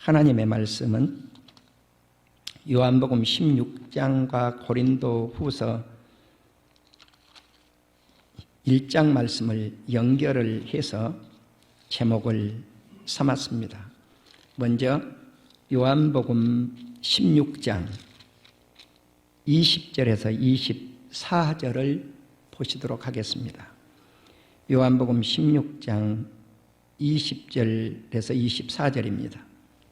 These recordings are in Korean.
하나님의 말씀은 요한복음 16장과 고린도 후서 1장 말씀을 연결을 해서 제목을 삼았습니다. 먼저 요한복음 16장 20절에서 24절을 보시도록 하겠습니다. 요한복음 16장 20절에서 24절입니다.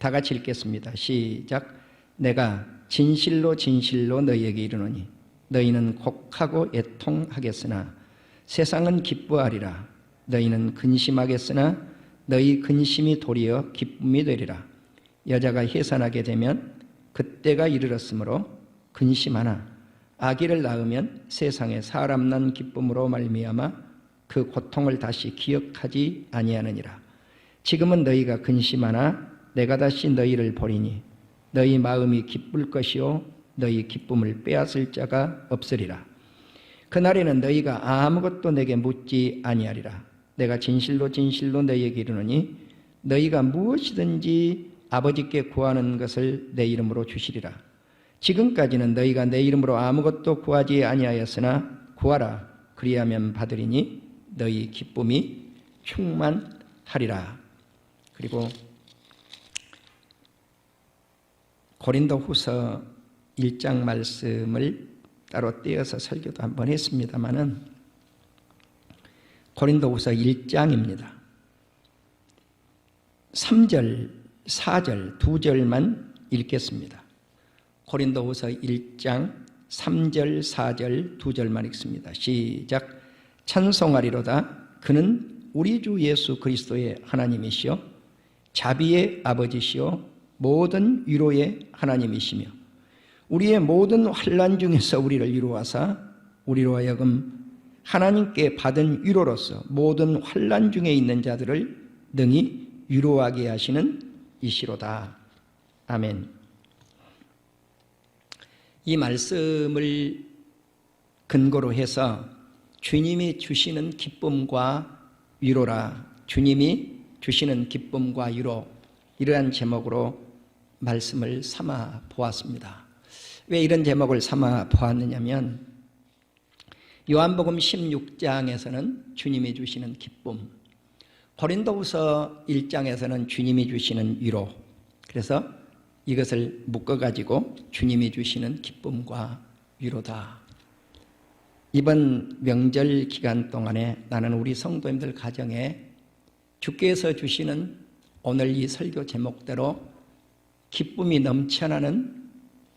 다 같이 읽겠습니다. 시작. 내가 진실로 진실로 너희에게 이르노니 너희는 곡하고 애통하겠으나 세상은 기뻐하리라. 너희는 근심하겠으나 너희 근심이 도리어 기쁨이 되리라. 여자가 해산하게 되면 그때가 이르렀으므로 근심하나 아기를 낳으면 세상에 사람 난 기쁨으로 말미암아 그 고통을 다시 기억하지 아니하느니라. 지금은 너희가 근심하나 내가 다시 너희를 보리니 너희 마음이 기쁠 것이요 너희 기쁨을 빼앗을 자가 없으리라. 그날에는 너희가 아무것도 내게 묻지 아니하리라. 내가 진실로 진실로 너희에게 이르노니 너희가 무엇이든지 아버지께 구하는 것을 내 이름으로 주시리라. 지금까지는 너희가 내 이름으로 아무것도 구하지 아니하였으나 구하라. 그리하면 받으리니 너희 기쁨이 충만하리라. 그리고 고린도 후서 1장 말씀을 따로 떼어서 설교도 한번 했습니다마는 고린도 후서 1장입니다. 3절, 4절, 2절만 읽겠습니다. 고린도 후서 1장 3절, 4절, 2절만 읽습니다. 시작. 찬송하리로다. 그는 우리 주 예수 그리스도의 하나님이시요 자비의 아버지시요 모든 위로의 하나님이시며 우리의 모든 환난 중에서 우리를 위로하사 우리로 하여금 하나님께 받은 위로로서 모든 환난 중에 있는 자들을 능히 위로하게 하시는 이시로다. 아멘. 이 말씀을 근거로 해서 주님이 주시는 기쁨과 위로라, 주님이 주시는 기쁨과 위로, 이러한 제목으로 말씀을 삼아 보았습니다. 왜 이런 제목을 삼아 보았느냐면 요한복음 16장에서는 주님이 주시는 기쁨, 고린도후서 1장에서는 주님이 주시는 위로, 그래서 이것을 묶어가지고 주님이 주시는 기쁨과 위로다. 이번 명절 기간 동안에 나는 우리 성도님들 가정에 주께서 주시는 오늘 이 설교 제목대로 기쁨이 넘쳐나는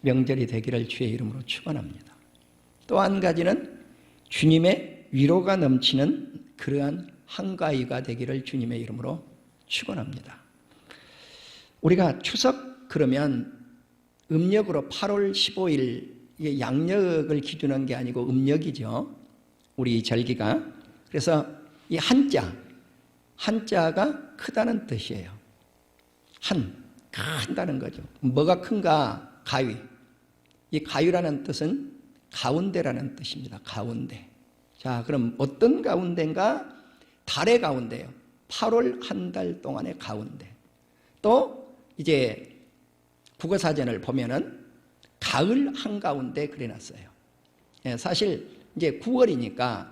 명절이 되기를 주의 이름으로 축원합니다. 또 한 가지는 주님의 위로가 넘치는 그러한 한가위가 되기를 주님의 이름으로 축원합니다. 우리가 추석 그러면 음력으로 8월 15일 양력을 기준한 게 아니고 음력이죠. 우리 절기가. 그래서 이 한자가 크다는 뜻이에요. 큰다는 거죠. 뭐가 큰가? 가위. 이 가위라는 뜻은 가운데라는 뜻입니다. 가운데. 자, 그럼 어떤 가운데인가? 달의 가운데요. 8월 한 달 동안의 가운데. 또 이제 국어사전을 보면은 가을 한가운데 그려놨어요. 사실 이제 9월이니까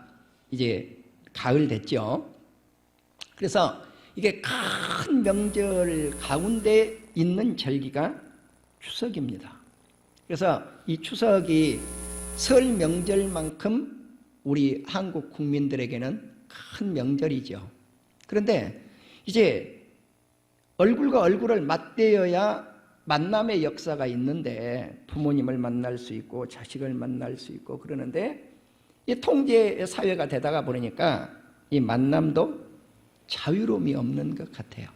이제 가을 됐죠. 그래서 이게 큰 명절 가운데 있는 절기가 추석입니다. 그래서 이 추석이 설 명절만큼 우리 한국 국민들에게는 큰 명절이죠. 그런데 이제 얼굴과 얼굴을 맞대어야 만남의 역사가 있는데 부모님을 만날 수 있고 자식을 만날 수 있고 그러는데 이 통제 사회가 되다가 보니까 이 만남도 자유로움이 없는 것 같아요.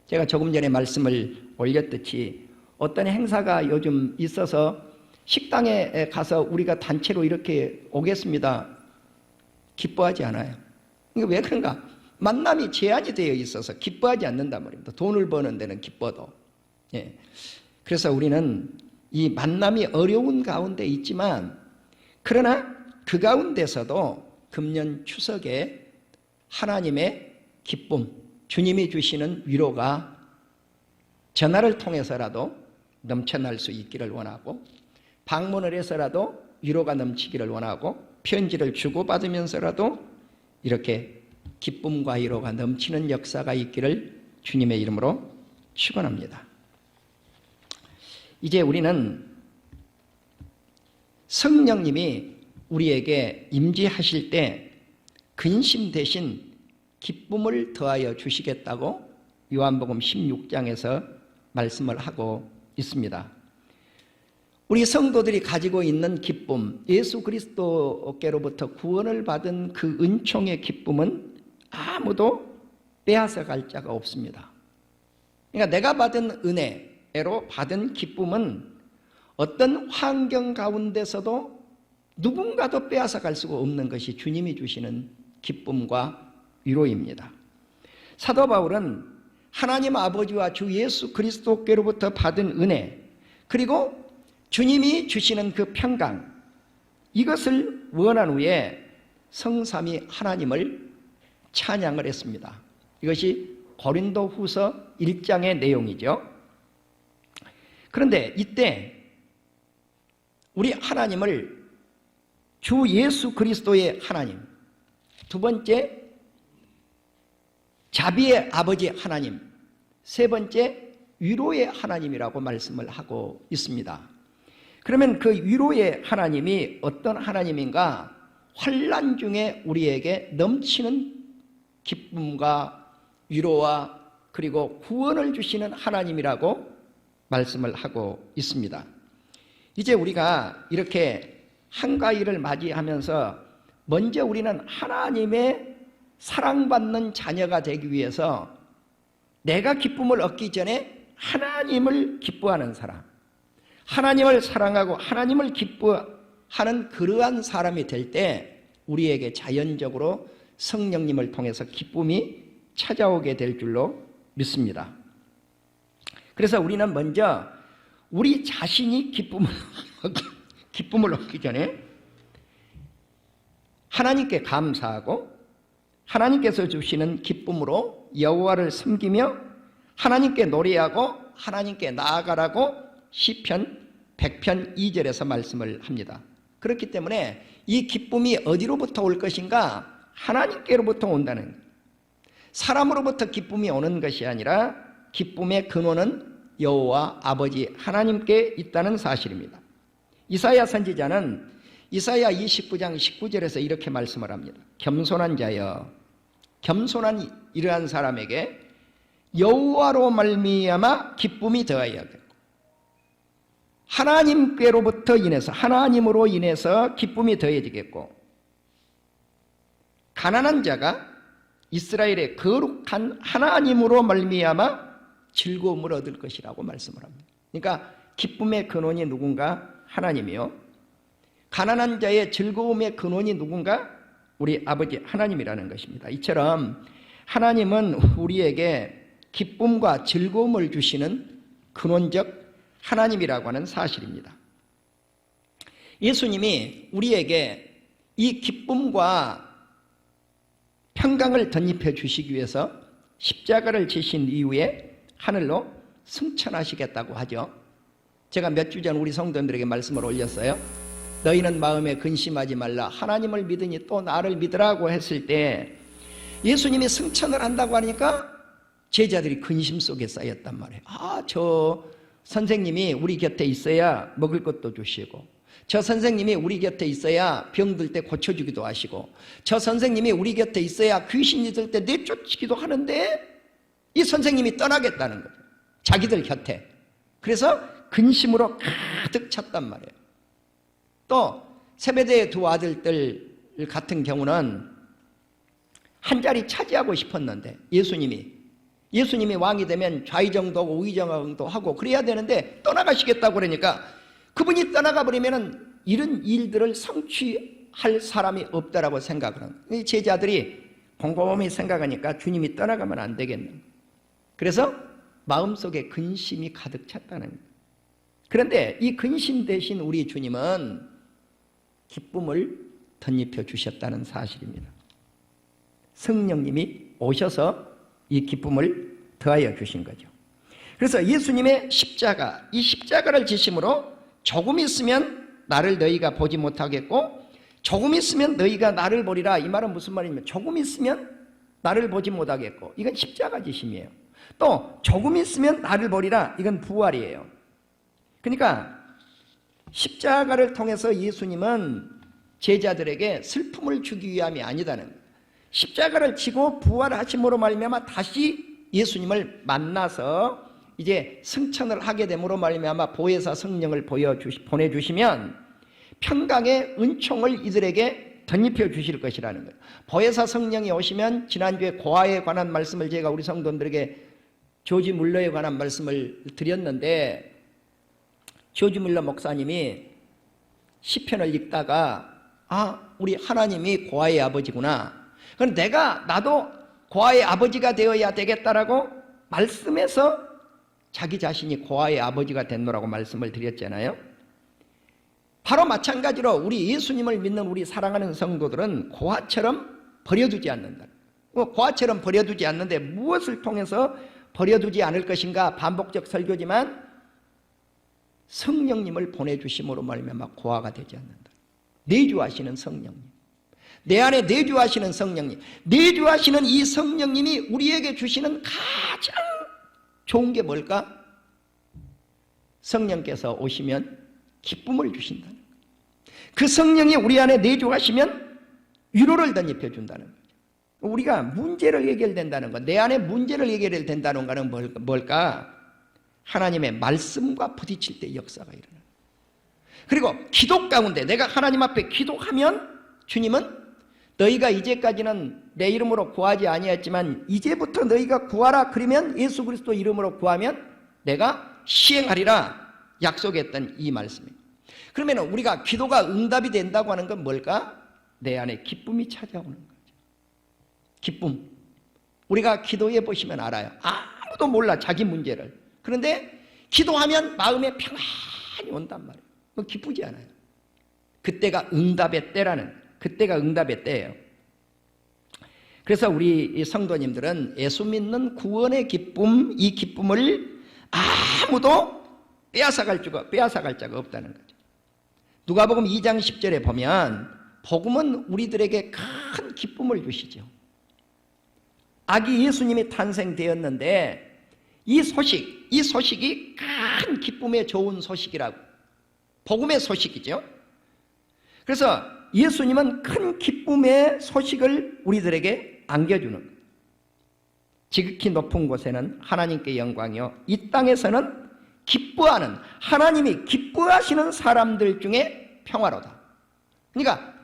제가 조금 전에 말씀을 올렸듯이 어떤 행사가 요즘 있어서 식당에 가서 우리가 단체로 이렇게 오겠습니다. 기뻐하지 않아요. 이게 왜 그런가? 만남이 제한이 되어 있어서 기뻐하지 않는단 말입니다. 돈을 버는 데는 기뻐도. 예. 그래서 우리는 이 만남이 어려운 가운데 있지만 그러나 그 가운데서도 금년 추석에 하나님의 기쁨, 주님이 주시는 위로가 전화를 통해서라도 넘쳐날 수 있기를 원하고, 방문을 해서라도 위로가 넘치기를 원하고, 편지를 주고받으면서라도 이렇게 기쁨과 위로가 넘치는 역사가 있기를 주님의 이름으로 축원합니다. 이제 우리는 성령님이 우리에게 임재하실 때 근심 대신 기쁨을 더하여 주시겠다고 요한복음 16장에서 말씀을 하고 있습니다. 우리 성도들이 가지고 있는 기쁨, 예수 그리스도께로부터 구원을 받은 그 은총의 기쁨은 아무도 빼앗아 갈 자가 없습니다. 그러니까 내가 받은 은혜로 받은 기쁨은 어떤 환경 가운데서도 누군가도 빼앗아 갈 수가 없는 것이 주님이 주시는 기쁨과 위로입니다. 사도 바울은 하나님 아버지와 주 예수 그리스도께로부터 받은 은혜, 그리고 주님이 주시는 그 평강, 이것을 원한 후에 성삼위 하나님을 찬양을 했습니다. 이것이 고린도후서 1장의 내용이죠. 그런데 이때 우리 하나님을 주 예수 그리스도의 하나님, 두 번째 자비의 아버지 하나님, 세 번째 위로의 하나님이라고 말씀을 하고 있습니다. 그러면 그 위로의 하나님이 어떤 하나님인가? 환난 중에 우리에게 넘치는 기쁨과 위로와 그리고 구원을 주시는 하나님이라고 말씀을 하고 있습니다. 이제 우리가 이렇게 한가위를 맞이하면서 먼저 우리는 하나님의 사랑받는 자녀가 되기 위해서 내가 기쁨을 얻기 전에 하나님을 기뻐하는 사람, 하나님을 사랑하고 하나님을 기뻐하는 그러한 사람이 될 때 우리에게 자연적으로 성령님을 통해서 기쁨이 찾아오게 될 줄로 믿습니다. 그래서 우리는 먼저 우리 자신이 기쁨을 얻기 전에 하나님께 감사하고 하나님께서 주시는 기쁨으로 여호와를 섬기며 하나님께 노래하고 하나님께 나아가라고 시편 100편 2절에서 말씀을 합니다. 그렇기 때문에 이 기쁨이 어디로부터 올 것인가? 하나님께로부터 온다는 거예요. 사람으로부터 기쁨이 오는 것이 아니라 기쁨의 근원은 여호와 아버지 하나님께 있다는 사실입니다. 이사야 선지자는 이사야 29장 19절에서 이렇게 말씀을 합니다. 겸손한 자여, 겸손한 이러한 사람에게 여호와로 말미암아 기쁨이 더하여야겠고, 하나님께로부터 인해서, 하나님으로 인해서 기쁨이 더해지겠고, 가난한 자가 이스라엘의 거룩한 하나님으로 말미암아 즐거움을 얻을 것이라고 말씀을 합니다. 그러니까 기쁨의 근원이 누군가? 하나님이요. 가난한 자의 즐거움의 근원이 누군가? 우리 아버지 하나님이라는 것입니다. 이처럼 하나님은 우리에게 기쁨과 즐거움을 주시는 근원적 하나님이라고 하는 사실입니다. 예수님이 우리에게 이 기쁨과 평강을 덧입혀 주시기 위해서 십자가를 지신 이후에 하늘로 승천하시겠다고 하죠. 제가 몇 주 전 우리 성도님들에게 말씀을 올렸어요. 너희는 마음에 근심하지 말라, 하나님을 믿으니 또 나를 믿으라고 했을 때 예수님이 승천을 한다고 하니까 제자들이 근심 속에 쌓였단 말이에요. 저 선생님이 우리 곁에 있어야 먹을 것도 주시고, 저 선생님이 우리 곁에 있어야 병들 때 고쳐주기도 하시고, 저 선생님이 우리 곁에 있어야 귀신이 들 때 내쫓기도 하는데 이 선생님이 떠나겠다는 거죠. 자기들 곁에. 그래서 근심으로 가득 찼단 말이에요. 또 세베대의 두 아들들 같은 경우는 한 자리 차지하고 싶었는데 예수님이 왕이 되면 좌의정도 하고 우의정도 하고 그래야 되는데 떠나가시겠다고 그러니까 그분이 떠나가 버리면 이런 일들을 성취할 사람이 없다라고 생각을 하는 거예요. 제자들이 곰곰이 생각하니까 주님이 떠나가면 안 되겠는 거예요. 그래서 마음속에 근심이 가득 찼다는 거예요. 그런데 이 근심 대신 우리 주님은 기쁨을 덧입혀 주셨다는 사실입니다. 성령님이 오셔서 이 기쁨을 더하여 주신 거죠. 그래서 예수님의 십자가, 이 십자가를 지심으로 조금 있으면 나를 너희가 보지 못하겠고 조금 있으면 너희가 나를 보리라. 이 말은 무슨 말이냐면 조금 있으면 나를 보지 못하겠고, 이건 십자가 지심이에요. 또 조금 있으면 나를 보리라. 이건 부활이에요. 그러니까 십자가를 통해서 예수님은 제자들에게 슬픔을 주기 위함이 아니다는 거예요. 십자가를 지고 부활하심으로 말미암아 다시 예수님을 만나서 이제 승천을 하게 됨으로 말미암아 보혜사 성령을 보내주시면 평강의 은총을 이들에게 덧입혀 주실 것이라는 거예요. 보혜사 성령이 오시면, 지난주에 고아에 관한 말씀을 제가 우리 성도들에게 조지 물러에 관한 말씀을 드렸는데, 조지 물러 목사님이 시편을 읽다가 우리 하나님이 고아의 아버지구나, 그럼 나도 고아의 아버지가 되어야 되겠다라고 말씀해서 자기 자신이 고아의 아버지가 됐노라고 말씀을 드렸잖아요. 바로 마찬가지로 우리 예수님을 믿는 우리 사랑하는 성도들은 고아처럼 버려두지 않는다. 고아처럼 버려두지 않는데 무엇을 통해서 버려두지 않을 것인가? 반복적 설교지만 성령님을 보내주심으로 말미암아 고아가 되지 않는다. 내주하시는 성령님, 내 안에 내주하시는 성령님, 내주하시는 이 성령님이 우리에게 주시는 가장 좋은 게 뭘까? 성령께서 오시면 기쁨을 주신다는 거예요. 그 성령이 우리 안에 내주하시면 위로를 덧입혀 준다는 거죠. 우리가 문제를 해결된다는 것, 내 안에 문제를 해결된다는 것은 뭘까? 하나님의 말씀과 부딪힐 때 역사가 일어나요. 그리고 기도 가운데 내가 하나님 앞에 기도하면 주님은 너희가 이제까지는 내 이름으로 구하지 아니했지만 이제부터 너희가 구하라, 그러면 예수 그리스도 이름으로 구하면 내가 시행하리라 약속했던 이 말씀입니다. 그러면 우리가 기도가 응답이 된다고 하는 건 뭘까? 내 안에 기쁨이 찾아오는 거죠. 기쁨. 우리가 기도해 보시면 알아요. 아무도 몰라, 자기 문제를. 그런데 기도하면 마음에 평안이 온단 말이에요. 그거 기쁘지 않아요. 그때가 응답의 때예요. 그래서 우리 성도님들은 예수 믿는 구원의 기쁨, 이 기쁨을 아무도 빼앗아갈 자가 없다는 거죠. 누가복음 2장 10절에 보면 복음은 우리들에게 큰 기쁨을 주시죠. 아기 예수님이 탄생되었는데 이 소식이 큰 기쁨의 좋은 소식이라고, 복음의 소식이죠. 그래서 예수님은 큰 기쁨의 소식을 우리들에게 안겨주는 거예요. 지극히 높은 곳에는 하나님께 영광이요, 이 땅에서는 기뻐하는, 하나님이 기뻐하시는 사람들 중에 평화로다. 그러니까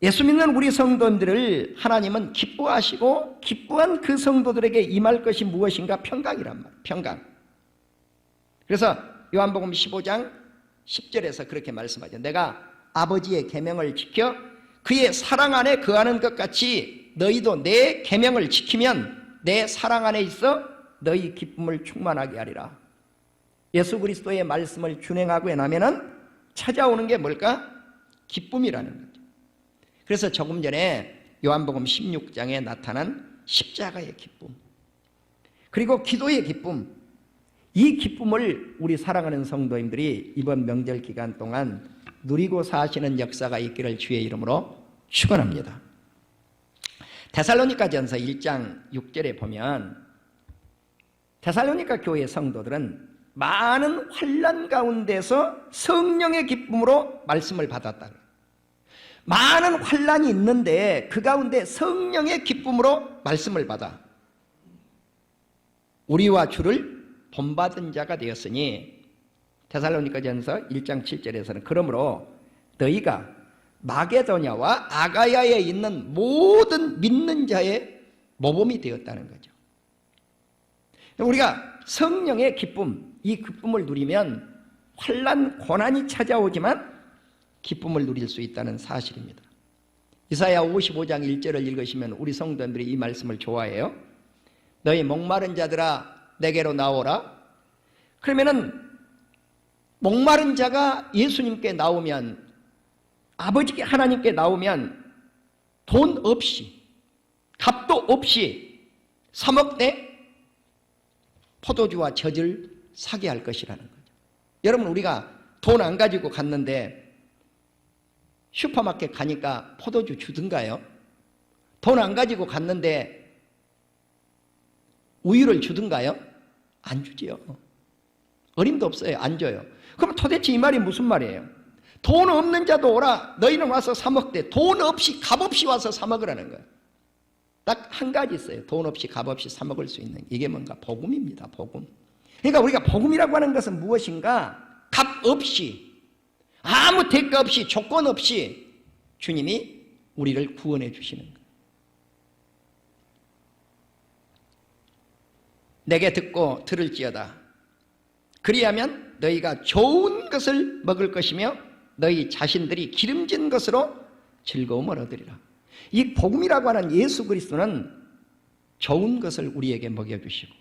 예수 믿는 우리 성도들을 하나님은 기뻐하시고 기뻐한 그 성도들에게 임할 것이 무엇인가? 평강이란 말이에요. 평강. 그래서 요한복음 15장 10절에서 그렇게 말씀하죠. 내가 아버지의 계명을 지켜 그의 사랑 안에 거하는 것 같이 너희도 내 계명을 지키면 내 사랑 안에 있어 너희 기쁨을 충만하게 하리라. 예수 그리스도의 말씀을 준행하고 나면은 찾아오는 게 뭘까? 기쁨이라는 거죠. 그래서 조금 전에 요한복음 16장에 나타난 십자가의 기쁨, 그리고 기도의 기쁨, 이 기쁨을 우리 사랑하는 성도님들이 이번 명절 기간 동안 누리고 사시는 역사가 있기를 주의 이름으로 축원합니다. 데살로니가전서 1장 6절에 보면 데살로니가 교회 성도들은 많은 환난 가운데서 성령의 기쁨으로 말씀을 받았다. 많은 환난이 있는데 그 가운데 성령의 기쁨으로 말씀을 받아 우리와 주를 본받은 자가 되었으니, 데살로니가전서 1장 7절에서는 그러므로 너희가 마게도냐와 아가야에 있는 모든 믿는 자의 모범이 되었다는 거죠. 우리가 성령의 기쁨, 이 기쁨을 누리면 환난 고난이 찾아오지만 기쁨을 누릴 수 있다는 사실입니다. 이사야 55장 1절을 읽으시면 우리 성도들이 이 말씀을 좋아해요. 너희 목마른 자들아 내게로 나오라. 그러면은 목마른 자가 예수님께 나오면, 아버지 하나님께 나오면 돈 없이, 값도 없이 3억대 포도주와 젖을 사게 할 것이라는 거죠. 여러분, 우리가 돈 안 가지고 갔는데 슈퍼마켓 가니까 포도주 주든가요? 돈 안 가지고 갔는데 우유를 주든가요? 안 주지요. 어림도 없어요. 안 줘요. 그럼 도대체 이 말이 무슨 말이에요? 돈 없는 자도 오라. 너희는 와서 사 먹되. 돈 없이 값없이 와서 사 먹으라는 거예요. 딱 한 가지 있어요. 돈 없이 값없이 사 먹을 수 있는. 이게 뭔가? 복음입니다. 복음. 그러니까 우리가 복음이라고 하는 것은 무엇인가? 값 없이, 아무 대가 없이, 조건 없이 주님이 우리를 구원해 주시는 거예요. 내게 듣고 들을지어다. 그리하면 너희가 좋은 것을 먹을 것이며 너희 자신들이 기름진 것으로 즐거움을 얻으리라. 이 복음이라고 하는 예수 그리스도는 좋은 것을 우리에게 먹여주시고,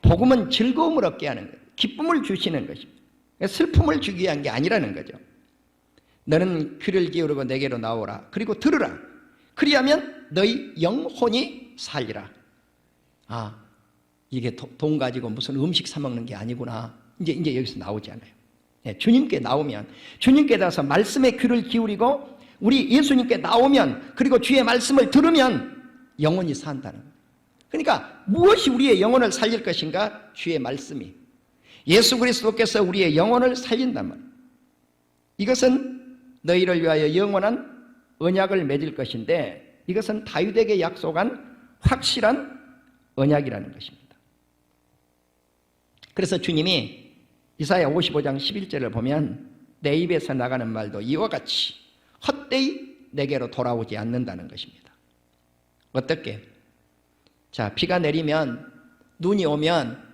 복음은 즐거움을 얻게 하는 거예요. 기쁨을 주시는 것입니다. 슬픔을 주기 위한 게 아니라는 거죠. 너는 귀를 기울이고 내게로 나오라. 그리고 들으라. 그리하면 너희 영혼이 살리라. 아, 이게 돈 가지고 무슨 음식 사 먹는 게 아니구나. 이제 여기서 나오잖아요. 네, 주님께 나오면, 주님께 가서 말씀에 귀를 기울이고 우리 예수님께 나오면, 그리고 주의 말씀을 들으면 영혼이 산다는 거예요. 그러니까 무엇이 우리의 영혼을 살릴 것인가? 주의 말씀이. 예수 그리스도께서 우리의 영혼을 살린단 말이에요. 이것은 너희를 위하여 영원한 언약을 맺을 것인데, 이것은 다윗에게 약속한 확실한 언약이라는 것입니다. 그래서 주님이 이사야 55장 11절을 보면 내 입에서 나가는 말도 이와 같이 헛되이 내게로 돌아오지 않는다는 것입니다. 어떻게? 자, 비가 내리면, 눈이 오면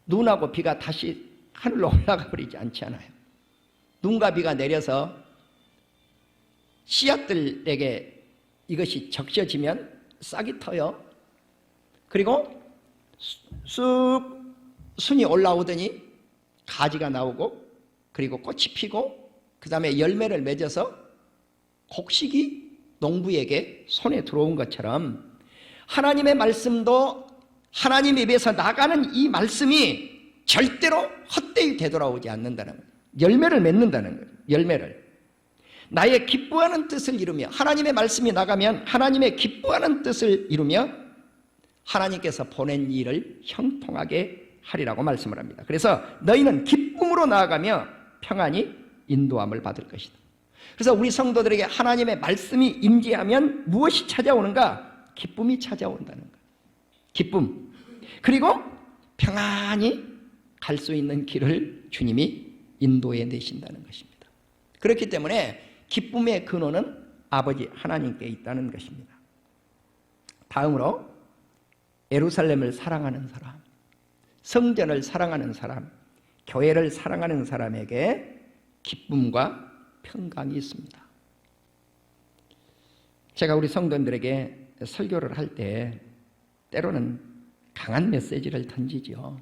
눈하고 비가 다시 하늘로 올라가 버리지 않잖아요. 눈과 비가 내려서 씨앗들에게 이것이 적셔지면 싹이 터요. 그리고 쑥 순이 올라오더니 가지가 나오고, 그리고 꽃이 피고, 그 다음에 열매를 맺어서 곡식이 농부에게 손에 들어온 것처럼, 하나님의 말씀도 하나님 입에서 나가는 이 말씀이 절대로 헛되이 되돌아오지 않는다는 거예요. 열매를 맺는다는 거예요. 열매를. 나의 기뻐하는 뜻을 이루며, 하나님의 말씀이 나가면 하나님의 기뻐하는 뜻을 이루며 하나님께서 보낸 일을 형통하게 하리라고 말씀을 합니다. 그래서 너희는 기쁨으로 나아가며 평안히 인도함을 받을 것이다. 그래서 우리 성도들에게 하나님의 말씀이 임재하면 무엇이 찾아오는가? 기쁨이 찾아온다는 거예요. 기쁨. 그리고 평안히 갈 수 있는 길을 주님이 인도해 내신다는 것입니다. 그렇기 때문에 기쁨의 근원은 아버지 하나님께 있다는 것입니다. 다음으로 예루살렘을 사랑하는 사람, 성전을 사랑하는 사람, 교회를 사랑하는 사람에게 기쁨과 평강이 있습니다. 제가 우리 성도들에게 설교를 할 때 때로는 강한 메시지를 던지죠.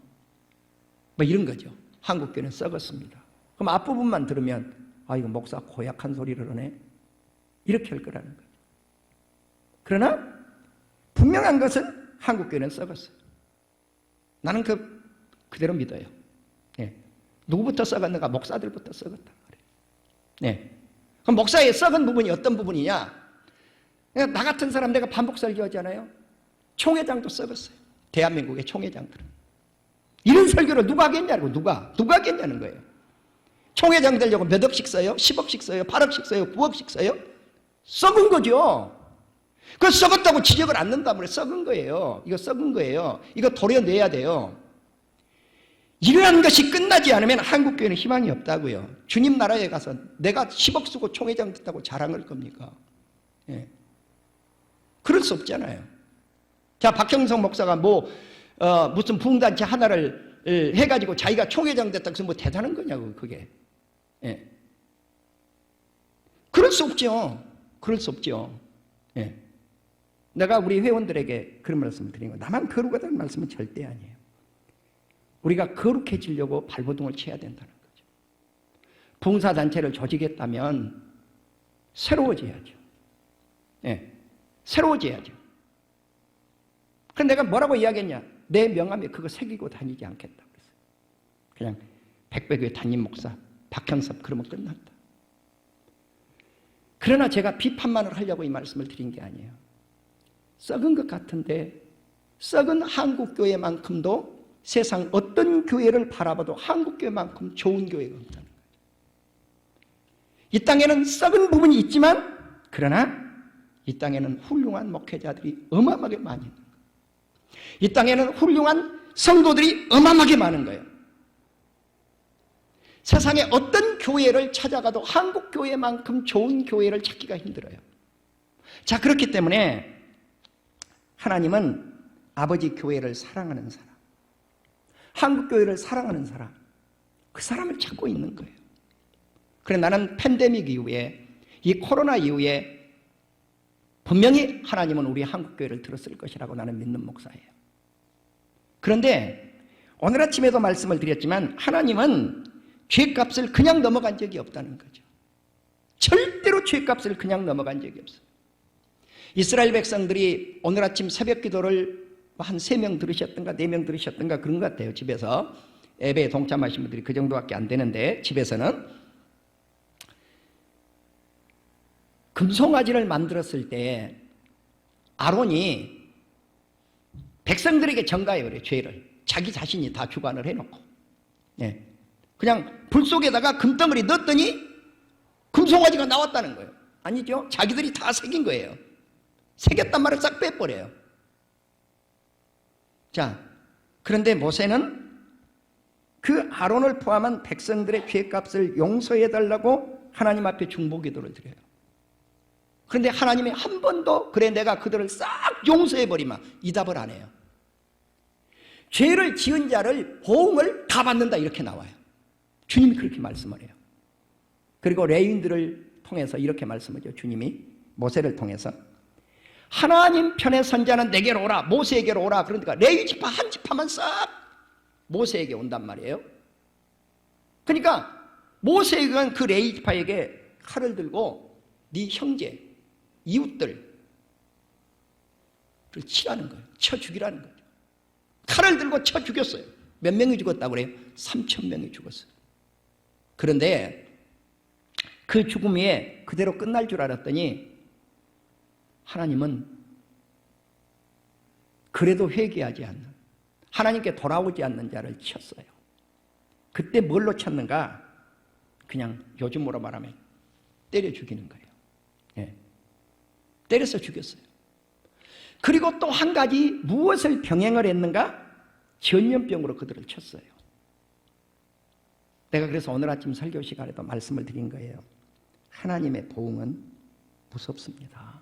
뭐 이런 거죠. 한국교회는 썩었습니다. 그럼 앞부분만 들으면 이거 목사 고약한 소리를 하네, 이렇게 할 거라는 거죠. 그러나 분명한 것은 한국교회는 썩었어요. 나는 그대로 믿어요. 네. 누구부터 썩었는가? 목사들부터 썩었단 말이에요. 네. 그럼 목사의 썩은 부분이 어떤 부분이냐? 나 같은 사람, 내가 반복 설교하잖아요. 총회장도 썩었어요. 대한민국의 총회장들은. 이런 설교를 누가 하겠냐고. 누가 하겠냐는 거예요. 총회장 되려고 몇 억씩 써요? 10억씩 써요? 8억씩 써요? 9억씩 써요? 썩은 거죠. 그 썩었다고 지적을 안 넣는다면 썩은 거예요. 이거 썩은 거예요. 이거 도려내야 돼요. 이러한 것이 끝나지 않으면 한국교회는 희망이 없다고요. 주님 나라에 가서 내가 10억 쓰고 총회장 됐다고 자랑할 겁니까? 예. 그럴 수 없잖아요. 자, 박형성 목사가 무슨 부흥단체 하나를 해가지고 자기가 총회장 됐다고 해서 뭐 대단한 거냐고, 그게. 예. 그럴 수 없죠. 그럴 수 없죠. 예. 내가 우리 회원들에게 그런 말씀을 드린 거예요. 나만 거룩하다는 말씀은 절대 아니에요. 우리가 거룩해지려고 발버둥을 쳐야 된다는 거죠. 봉사단체를 조직했다면 새로워져야죠. 예. 새로워져야죠. 그럼 내가 뭐라고 이야기했냐? 내 명함에 그거 새기고 다니지 않겠다 그랬어요. 그냥 백배교회 담임 목사 박형섭 그러면 끝났다. 그러나 제가 비판만을 하려고 이 말씀을 드린 게 아니에요. 썩은 것 같은데 썩은 한국교회만큼도 세상 어떤 교회를 바라봐도 한국교회만큼 좋은 교회가 없다는 거예요. 이 땅에는 썩은 부분이 있지만 그러나 이 땅에는 훌륭한 목회자들이 어마어마하게 많이 있는 거예요. 이 땅에는 훌륭한 성도들이 어마어마하게 많은 거예요. 세상에 어떤 교회를 찾아가도 한국 교회만큼 좋은 교회를 찾기가 힘들어요. 자, 그렇기 때문에 하나님은 아버지 교회를 사랑하는 사람, 한국 교회를 사랑하는 사람, 그 사람을 찾고 있는 거예요. 그래 나는 팬데믹 이후에 이 코로나 이후에 분명히 하나님은 우리 한국 교회를 들었을 것이라고 나는 믿는 목사예요. 그런데 오늘 아침에도 말씀을 드렸지만 하나님은 죄값을 그냥 넘어간 적이 없다는 거죠. 절대로 죄값을 그냥 넘어간 적이 없어요. 이스라엘 백성들이 오늘 아침 새벽 기도를 한 3명 들으셨던가 4명 들으셨던가 그런 것 같아요. 집에서 예배에 동참하신 분들이 그 정도밖에 안 되는데 집에서는 금송아지를 만들었을 때 아론이 백성들에게 전가해요. 그래, 죄를. 자기 자신이 다 주관을 해놓고. 예. 그냥 불 속에다가 금덩어리 넣었더니 금송아지가 나왔다는 거예요. 아니죠. 자기들이 다 새긴 거예요. 새겼단 말을 싹 빼버려요. 자, 그런데 모세는 그 아론을 포함한 백성들의 죄값을 용서해달라고 하나님 앞에 중보기도를 드려요. 그런데 하나님이 한 번도 그래 내가 그들을 싹 용서해버리면 이 답을 안 해요. 죄를 지은 자를 보응을 다 받는다 이렇게 나와요. 주님이 그렇게 말씀을 해요. 그리고 레위인들을 통해서 이렇게 말씀하죠. 주님이 모세를 통해서 하나님 편에 선 자는 내게로 오라, 모세에게로 오라. 그러니까 레위 지파 한 지파만 싹 모세에게 온단 말이에요. 그러니까 모세가 그 레위 지파에게 칼을 들고 네 형제, 이웃들을 치라는 거예요. 쳐 죽이라는 거예요. 칼을 들고 쳐 죽였어요. 몇 명이 죽었다고 그래요? 3,000명이 죽었어요. 그런데 그 죽음이 그대로 끝날 줄 알았더니 하나님은 그래도 회개하지 않는, 하나님께 돌아오지 않는 자를 쳤어요. 그때 뭘로 쳤는가? 그냥 요즘으로 말하면 때려 죽이는 거예요. 예. 때려서 죽였어요. 그리고 또 한 가지 무엇을 병행을 했는가? 전염병으로 그들을 쳤어요. 내가 그래서 오늘 아침 설교 시간에도 말씀을 드린 거예요. 하나님의 보응은 무섭습니다.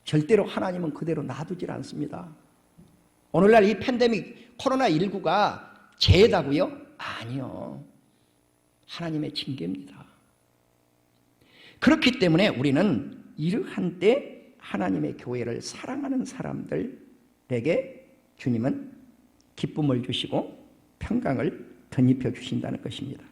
절대로 하나님은 그대로 놔두질 않습니다. 오늘날 이 팬데믹 코로나19가 재해다고요? 아니요. 하나님의 징계입니다. 그렇기 때문에 우리는 이러한 때 하나님의 교회를 사랑하는 사람들에게 주님은 기쁨을 주시고 평강을 덧입혀 주신다는 것입니다.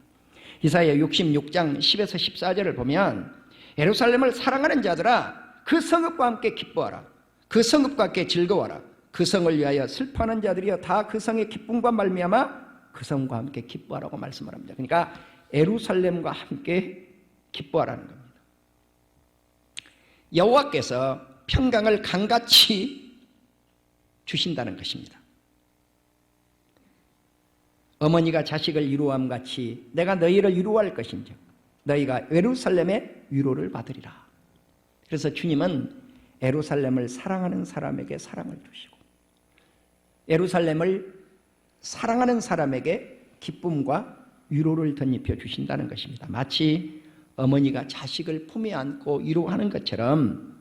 이사야 66장 10에서 14절을 보면 예루살렘을 사랑하는 자들아 그 성읍과 함께 기뻐하라. 그 성읍과 함께 즐거워하라. 그 성을 위하여 슬퍼하는 자들이여 다 그 성의 기쁨과 말미암아 그 성과 함께 기뻐하라고 말씀을 합니다. 그러니까 예루살렘과 함께 기뻐하라는 겁니다. 여호와께서 평강을 강같이 주신다는 것입니다. 어머니가 자식을 위로함 같이 내가 너희를 위로할 것인즉 너희가 예루살렘의 위로를 받으리라. 그래서 주님은 예루살렘을 사랑하는 사람에게 사랑을 주시고 예루살렘을 사랑하는 사람에게 기쁨과 위로를 덧입혀 주신다는 것입니다. 마치 어머니가 자식을 품에 안고 위로하는 것처럼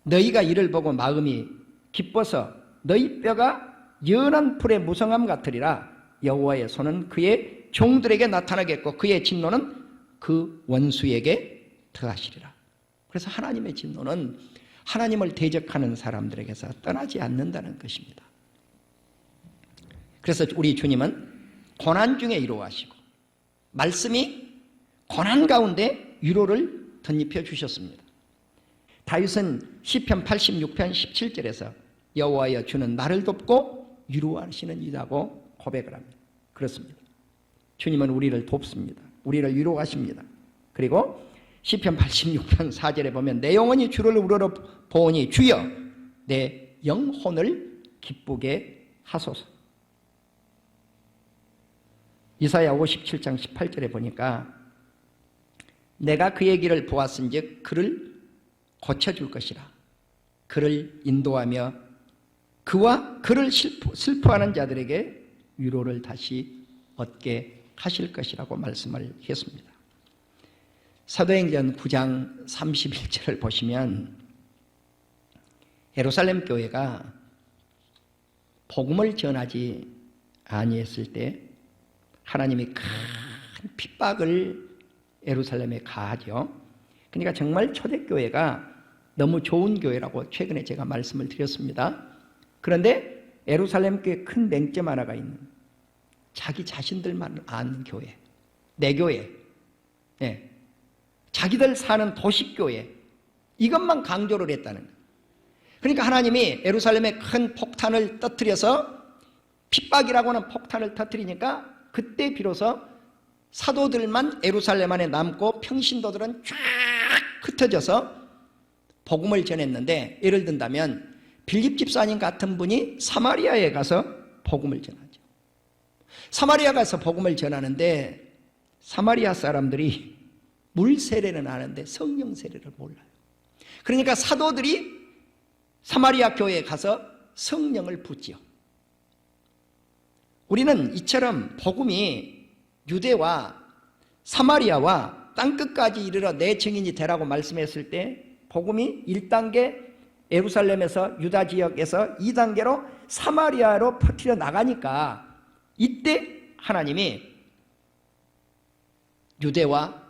너희가 이를 보고 마음이 기뻐서 너희 뼈가 연한 풀의 무성함 같으리라. 여호와의 손은 그의 종들에게 나타나겠고 그의 진노는 그 원수에게 더하시리라. 그래서 하나님의 진노는 하나님을 대적하는 사람들에게서 떠나지 않는다는 것입니다. 그래서 우리 주님은 고난 중에 위로하시고 말씀이 고난 가운데 위로를 덧입혀 주셨습니다. 다윗은 시편 86편 17절에서 여호와여 주는 나를 돕고 위로하시는 이라고 고백을 합니다. 그렇습니다. 주님은 우리를 돕습니다. 우리를 위로하십니다. 그리고 시편 86편 4절에 보면 내 영혼이 주를 우러러 보니 주여 내 영혼을 기쁘게 하소서. 이사야 57장 18절에 보니까 내가 그의 길을 보았은즉 그를 고쳐줄 것이라. 그를 인도하며 그와 그를 슬퍼하는 자들에게 위로를 다시 얻게 하실 것이라고 말씀을 했습니다. 사도행전 9장 31절을 보시면 예루살렘 교회가 복음을 전하지 아니했을 때 하나님이 큰 핍박을 예루살렘에 가하죠. 그러니까 정말 초대교회가 너무 좋은 교회라고 최근에 제가 말씀을 드렸습니다. 그런데 예루살렘 교회에 큰 맹점 하나가 있는, 자기 자신들만 아는 교회, 내 교회, 자기들 사는 도시교회, 이것만 강조를 했다는 거예요. 그러니까 하나님이 예루살렘에 큰 폭탄을 터뜨려서 핍박이라고 하는 폭탄을 터뜨리니까 그때 비로소 사도들만 예루살렘 안에 남고 평신도들은 쫙 흩어져서 복음을 전했는데, 예를 든다면 빌립 집사님 같은 분이 사마리아에 가서 복음을 전하죠. 사마리아 가서 복음을 전하는데 사마리아 사람들이 물 세례는 아는데 성령 세례를 몰라요. 그러니까 사도들이 사마리아 교회에 가서 성령을 붓지요. 우리는 이처럼 복음이 유대와 사마리아와 땅끝까지 이르러 내 증인이 되라고 말씀했을 때 복음이 1단계 예루살렘에서 유다 지역에서 2단계로 사마리아로 퍼뜨려 나가니까 이때 하나님이 유대와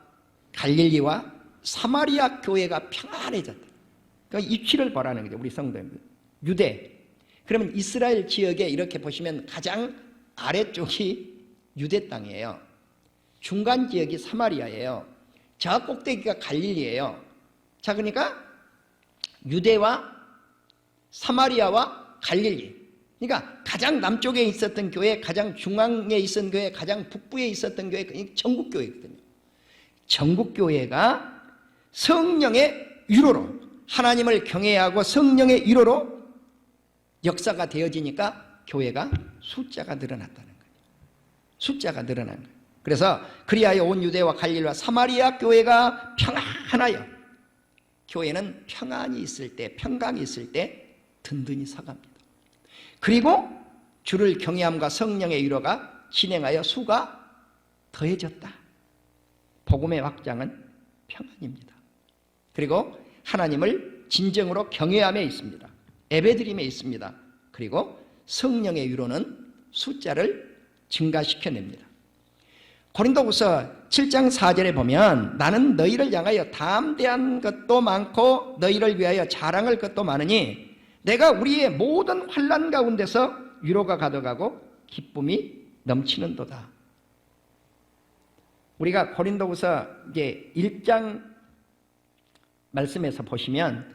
갈릴리와 사마리아 교회가 평안해졌다. 그러니까 입지를 보라는 거죠. 우리 성도입니다. 유대. 그러면 이스라엘 지역에 이렇게 보시면 가장 아래쪽이 유대 땅이에요. 중간 지역이 사마리아예요. 저 꼭대기가 갈릴리예요. 자, 그러니까 유대와 사마리아와 갈릴리. 그러니까 가장 남쪽에 있었던 교회, 가장 중앙에 있었던 교회, 가장 북부에 있었던 교회, 전국 교회거든요. 전국 교회가 성령의 위로로, 하나님을 경외하고 성령의 위로로 역사가 되어지니까 교회가 숫자가 늘어났다는 거예요. 숫자가 늘어난 거예요. 그래서 그리하여 온 유대와 갈릴리와 사마리아 교회가 평안하여, 교회는 평안이 있을 때, 평강이 있을 때 든든히 서갑니다. 그리고 주를 경외함과 성령의 위로가 진행하여 수가 더해졌다. 복음의 확장은 평안입니다. 그리고 하나님을 진정으로 경외함에 있습니다. 예배드림에 있습니다. 그리고 성령의 위로는 숫자를 증가시켜냅니다. 고린도후서 7장 4절에 보면 나는 너희를 향하여 담대한 것도 많고 너희를 위하여 자랑할 것도 많으니 내가 우리의 모든 환난 가운데서 위로가 가득하고 기쁨이 넘치는도다. 우리가 고린도후서 이제 1장 말씀에서 보시면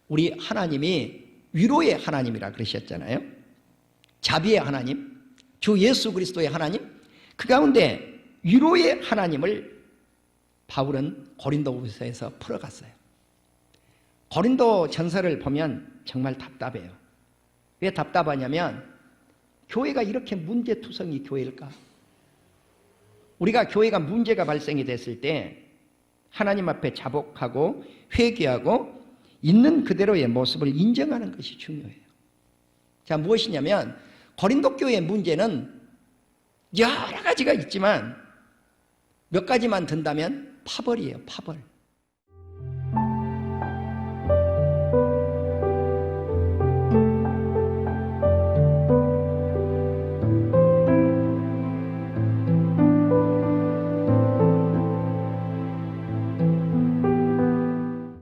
우리 하나님이 위로의 하나님이라 그러셨잖아요. 자비의 하나님, 주 예수 그리스도의 하나님, 그 가운데 위로의 하나님을 바울은 고린도후서에서 풀어갔어요. 고린도 전서를 보면 정말 답답해요. 왜 답답하냐면 교회가 이렇게 문제투성이 교회일까? 우리가 교회가 문제가 발생이 됐을 때 하나님 앞에 자복하고 회개하고 있는 그대로의 모습을 인정하는 것이 중요해요. 자, 무엇이냐면 고린도 교회의 문제는 여러 가지가 있지만 몇 가지만 든다면 파벌이에요. 파벌.